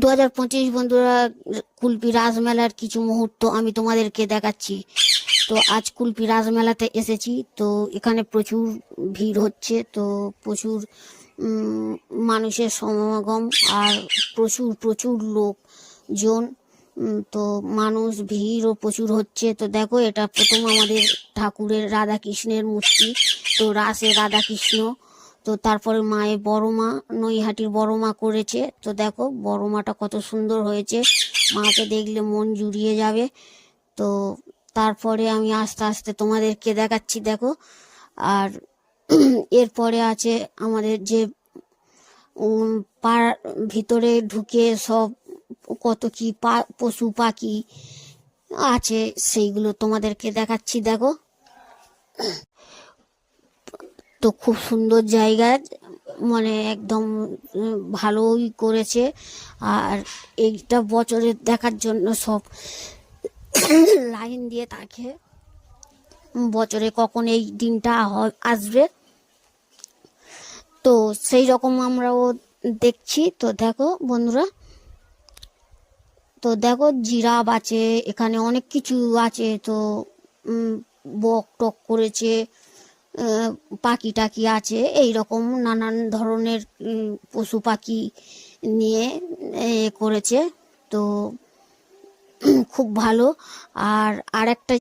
2025 বন্ধুরা, কুলপি রাসমেলার কিছু মুহূর্ত আমি তোমাদেরকে দেখাচ্ছি। তো আজ কুলপি রাসমেলাতে এসেছি। তো এখানে প্রচুর ভিড় হচ্ছে। তো প্রচুর মানুষের সমাগম, আর প্রচুর প্রচুর লোকজন। তো মানুষ ভিড়ও প্রচুর হচ্ছে। তো দেখো, এটা প্রথম আমাদের ঠাকুরের রাধাকৃষ্ণের মূর্তি। তো রাসে রাধাকৃষ্ণ। তো তারপরে মায়ের বড় মা, নৈহাটির বড় মা করেছে। তো দেখো বড় মাটা কত সুন্দর হয়েছে, মাকে দেখলে মন জুড়িয়ে যাবে। তো তারপরে আমি আস্তে আস্তে তোমাদেরকে দেখাচ্ছি, দেখো। আর এরপরে আছে আমাদের যে পাড়ার ভিতরে ঢুকে সব কত কি পশু পাখি আছে, সেইগুলো তোমাদেরকে দেখাচ্ছি, দেখো। তো খুব সুন্দর জায়গা, মানে একদম ভালোই করেছে। আর এইটা বছরে দেখার জন্য সব লাইন দিয়ে থাকে, বছরে কখন এই দিনটা আসবে। তো সেই রকম আমরাও দেখছি। তো দেখো বন্ধুরা, তো দেখো জিরাফ আছে, এখানে অনেক কিছু আছে। তো বক টক করেছে, পাখি টাকি আছে, এই রকম নানান ধরনের পশু পাখি নিয়ে করেছে। তো খুব ভালো। আর আরেকটা